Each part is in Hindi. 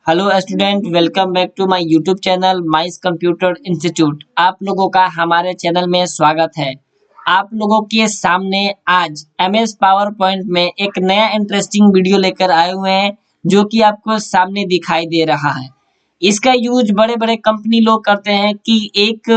Hello student, welcome back to my YouTube channel Mice computer institute. आप लोगों का हमारे चैनल में स्वागत है। आप लोगों के सामने आज एमएस पावर पॉइंट में एक नया इंटरेस्टिंग वीडियो लेकर आए हुए हैं, जो कि आपको सामने दिखाई दे रहा है। इसका यूज बड़े बड़े कंपनी लोग करते हैं कि एक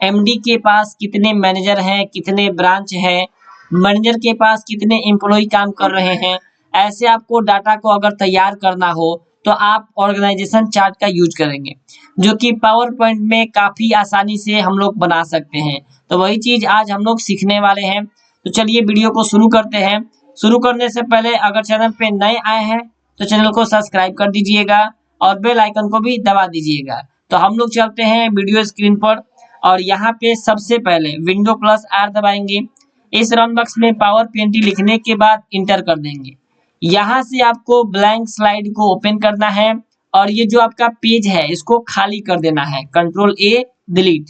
एमडी के पास कितने मैनेजर हैं, कितने ब्रांच हैं, मैनेजर के पास कितने एम्प्लॉय काम कर रहे हैं। ऐसे आपको डाटा को अगर तैयार करना हो तो आप ऑर्गेनाइजेशन चार्ट का यूज करेंगे, जो कि पावर पॉइंट में काफी आसानी से हम लोग बना सकते हैं। तो वही चीज आज हम लोग सीखने वाले हैं। तो चलिए वीडियो को शुरू करते हैं। शुरू करने से पहले अगर चैनल पे नए आए हैं तो चैनल को सब्सक्राइब कर दीजिएगा और बेल आइकन को भी दबा दीजिएगा। तो हम लोग चलते हैं वीडियो स्क्रीन पर और यहाँ पे सबसे पहले विंडो प्लस आर दबाएंगे। इस रन बॉक्स में पावर पीएनटी लिखने के बाद इंटर कर देंगे। यहाँ से आपको ब्लैंक स्लाइड को ओपन करना है और ये जो आपका पेज है इसको खाली कर देना है। कंट्रोल ए डिलीट।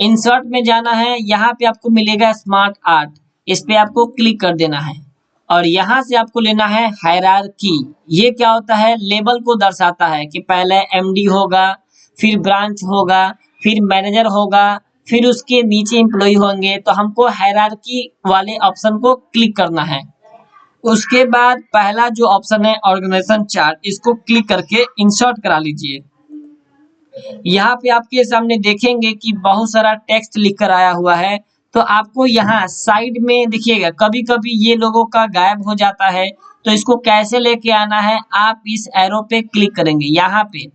इंसर्ट में जाना है, यहाँ पे आपको मिलेगा स्मार्ट आर्ट, इस पे आपको क्लिक कर देना है और यहाँ से आपको लेना है हायरार्की। ये क्या होता है? लेवल को दर्शाता है कि पहले एमडी होगा, फिर ब्रांच होगा, फिर मैनेजर होगा, फिर उसके नीचे एम्प्लॉय होंगे। तो हमको हायरार्की वाले ऑप्शन को क्लिक करना है। उसके बाद पहला जो ऑप्शन है ऑर्गेनाइजेशन चार्ट, इसको क्लिक करके इंसर्ट करा लीजिए। यहाँ पे आपके सामने देखेंगे कि बहुत सारा टेक्स्ट लिख कर आया हुआ है। तो आपको यहाँ साइड में देखिएगा, कभी कभी ये लोगों का गायब हो जाता है। तो इसको कैसे लेके आना है, आप इस एरो पे क्लिक करेंगे यहाँ पे,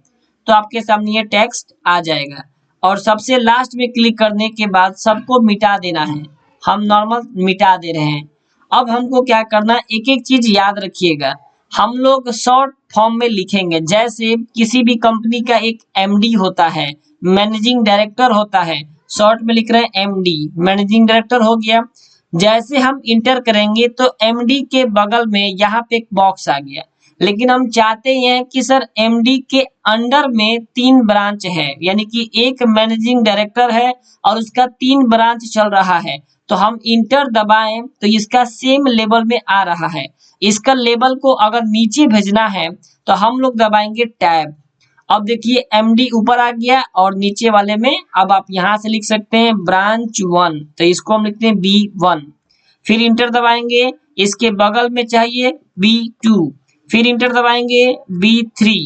तो आपके सामने ये टेक्स्ट आ जाएगा और सबसे लास्ट में क्लिक करने के बाद सबको मिटा देना है। हम नॉर्मल मिटा दे रहे हैं। अब हमको क्या करना, एक एक चीज याद रखिएगा। हम लोग शॉर्ट फॉर्म में लिखेंगे। जैसे किसी भी कंपनी का एक एमडी होता है, मैनेजिंग डायरेक्टर होता है, शॉर्ट में लिख रहे हैं एमडी, मैनेजिंग डायरेक्टर हो गया। जैसे हम इंटर करेंगे तो एमडी के बगल में यहाँ पे एक बॉक्स आ गया। लेकिन हम चाहते हैं कि सर एमडी के अंडर में 3 ब्रांच है, यानी कि एक मैनेजिंग डायरेक्टर है और उसका 3 ब्रांच चल रहा है। तो हम इंटर दबाएं तो इसका सेम लेवल में आ रहा है। इसका लेवल को अगर नीचे भेजना है तो हम लोग दबाएंगे टैब। अब देखिए एमडी ऊपर आ गया और नीचे वाले में अब आप यहाँ से लिख सकते हैं ब्रांच 1, तो इसको हम लिखते हैं B1। फिर इंटर दबाएंगे, इसके बगल में चाहिए B2, फिर इंटर दबाएंगे B3।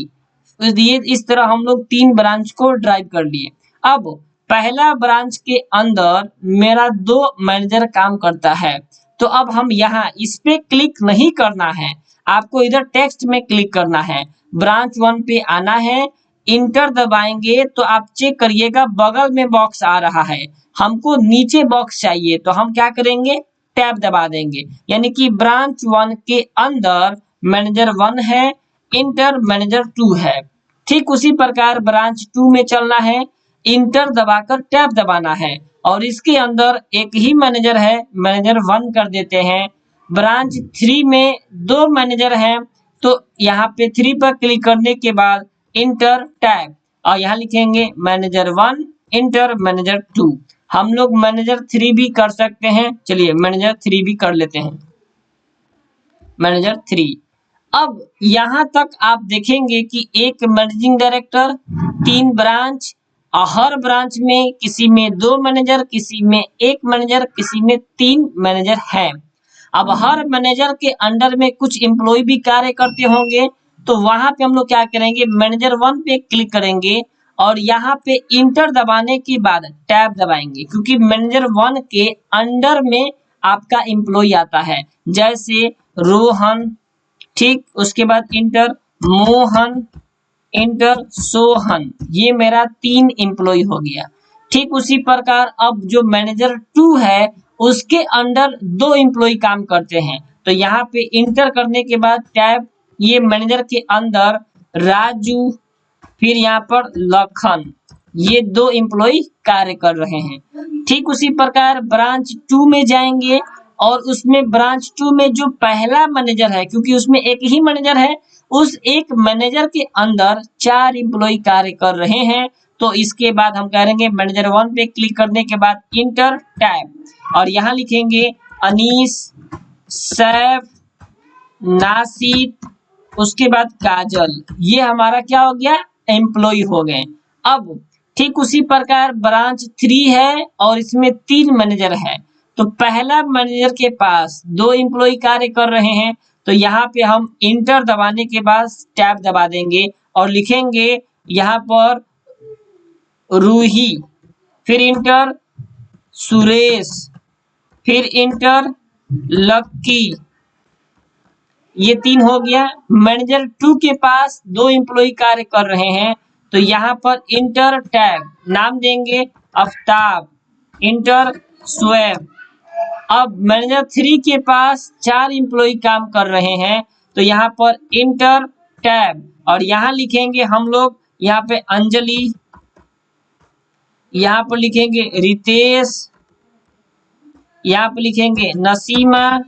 इस तरह हम लोग 3 ब्रांच को ड्राइव कर लिए। अब पहला ब्रांच के अंदर मेरा 2 मैनेजर काम करता है। तो अब हम यहाँ इस पे क्लिक नहीं करना है, आपको इधर टेक्स्ट में क्लिक करना है। ब्रांच 1 पे आना है, इंटर दबाएंगे तो आप चेक करिएगा बगल में बॉक्स आ रहा है। हमको नीचे बॉक्स चाहिए तो हम क्या करेंगे, टैब दबा देंगे। यानी कि ब्रांच 1 के अंदर मैनेजर 1 है, इंटर मैनेजर 2 है। ठीक उसी प्रकार ब्रांच 2 में चलना है, इंटर दबाकर टैब दबाना है और इसके अंदर एक ही मैनेजर है, मैनेजर 1 कर देते हैं। ब्रांच 3 में 2 मैनेजर हैं, तो यहाँ पे 3 पर क्लिक करने के बाद इंटर टैब और यहाँ लिखेंगे मैनेजर 1 इंटर मैनेजर 2। हम लोग मैनेजर 3 भी कर सकते हैं। चलिए मैनेजर 3 भी कर लेते हैं, मैनेजर 3। अब यहाँ तक आप देखेंगे कि एक मैनेजिंग डायरेक्टर, 3 ब्रांच और हर ब्रांच में किसी में 2 मैनेजर, किसी में 1 मैनेजर, किसी में 3 मैनेजर है। अब हर मैनेजर के अंडर में कुछ एम्प्लॉय भी कार्य करते होंगे। तो वहां पे हम लोग क्या करेंगे, मैनेजर 1 पे क्लिक करेंगे और यहाँ पे इंटर दबाने के बाद टैब दबाएंगे, क्योंकि मैनेजर 1 के अंडर में आपका एम्प्लॉय आता है। जैसे रोहन, ठीक, उसके बाद इंटर मोहन, इंटर सोहन, ये मेरा 3 एम्प्लॉय हो गया। ठीक उसी प्रकार अब जो मैनेजर 2 है उसके अंडर 2 एम्प्लॉय काम करते हैं। तो यहाँ पे इंटर करने के बाद टैब, ये मैनेजर के अंदर राजू, फिर यहाँ पर लखन, ये 2 एम्प्लॉय कार्य कर रहे हैं। ठीक उसी प्रकार ब्रांच 2 में जाएंगे और उसमें ब्रांच 2 में जो पहला मैनेजर है, क्योंकि उसमें एक ही मैनेजर है, उस एक मैनेजर के अंदर 4 एम्प्लॉय कार्य कर रहे हैं। तो इसके बाद हम करेंगे मैनेजर 1 पे क्लिक करने के बाद इंटर टैब और यहाँ लिखेंगे अनीस, सैफ, नासिर, उसके बाद काजल, ये हमारा क्या हो गया, एम्प्लॉय हो गए। अब ठीक उसी प्रकार ब्रांच 3 है और इसमें 3 मैनेजर है। तो पहला मैनेजर के पास 2 एम्प्लॉय कार्य कर रहे हैं, तो यहाँ पे हम इंटर दबाने के बाद टैब दबा देंगे और लिखेंगे यहाँ पर रूही, फिर इंटर सुरेश, फिर इंटर लक्की, ये 3 हो गया। मैनेजर 2 के पास 2 एम्प्लॉय कार्य कर रहे हैं, तो यहाँ पर इंटर टैब, नाम देंगे आफ्ताब, इंटर शोएब। अब मैनेजर 3 के पास 4 एम्प्लॉय काम कर रहे हैं, तो यहाँ पर इंटर टैब और यहाँ लिखेंगे हम लोग, यहाँ पे अंजलि, यहाँ पर लिखेंगे रितेश, यहाँ पर लिखेंगे नसीमा,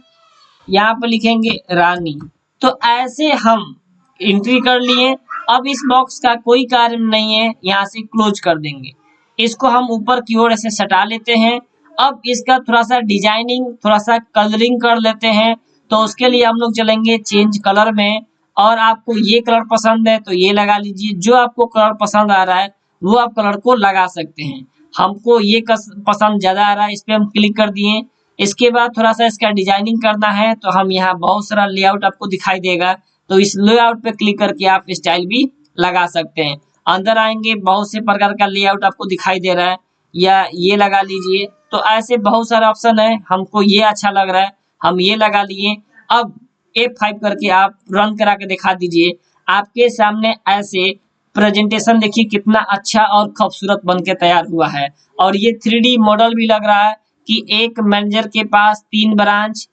यहाँ पर लिखेंगे रानी। तो ऐसे हम एंट्री कर लिए। अब इस बॉक्स का कोई कार्य नहीं है, यहाँ से क्लोज कर देंगे। इसको हम ऊपर की ओर ऐसे सटा लेते हैं। अब इसका थोड़ा सा डिजाइनिंग, थोड़ा सा कलरिंग कर लेते हैं। तो उसके लिए हम लोग चलेंगे चेंज कलर में, और आपको ये कलर पसंद है तो ये लगा लीजिए। जो आपको कलर पसंद आ रहा है वो आप कलर को लगा सकते हैं। हमको ये पसंद ज्यादा आ रहा है, इस पर हम क्लिक कर दिए। इसके बाद थोड़ा सा इसका डिजाइनिंग करना है, तो हम यहाँ बहुत सारा लेआउट आपको दिखाई देगा, तो इस लेआउट पे क्लिक करके आप स्टाइल भी लगा सकते हैं। अंदर आएंगे, बहुत से प्रकार का लेआउट आपको दिखाई दे रहा है, या ये लगा लीजिए। तो ऐसे बहुत सारे ऑप्शन है, हमको ये अच्छा लग रहा है, हम ये लगा लिए। अब F5 करके आप रन करा के दिखा दीजिए। आपके सामने ऐसे प्रेजेंटेशन देखिए कितना अच्छा और खूबसूरत बन के तैयार हुआ है। और ये 3D मॉडल भी लग रहा है कि एक मैनेजर के पास 3 ब्रांच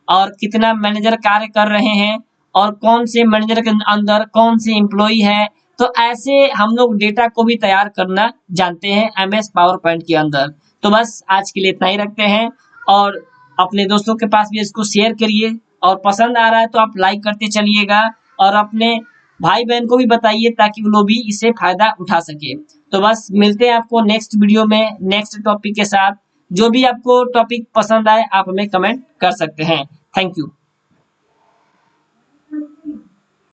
और कितना मैनेजर कार्य कर रहे हैं, और कौन से मैनेजर के अंदर कौन से एम्प्लॉय है। तो ऐसे हम लोग डेटा को भी तैयार करना जानते हैं MS पावर पॉइंट के अंदर। तो बस आज के लिए इतना ही रखते हैं, और अपने दोस्तों के पास भी इसको शेयर करिए, और पसंद आ रहा है तो आप लाइक करते चलिएगा, और अपने भाई बहन को भी बताइए ताकि वो लोग भी इससे फायदा उठा सके। तो बस मिलते हैं आपको नेक्स्ट वीडियो में नेक्स्ट टॉपिक के साथ। जो भी आपको टॉपिक पसंद आए आप हमें कमेंट कर सकते हैं। Thank you.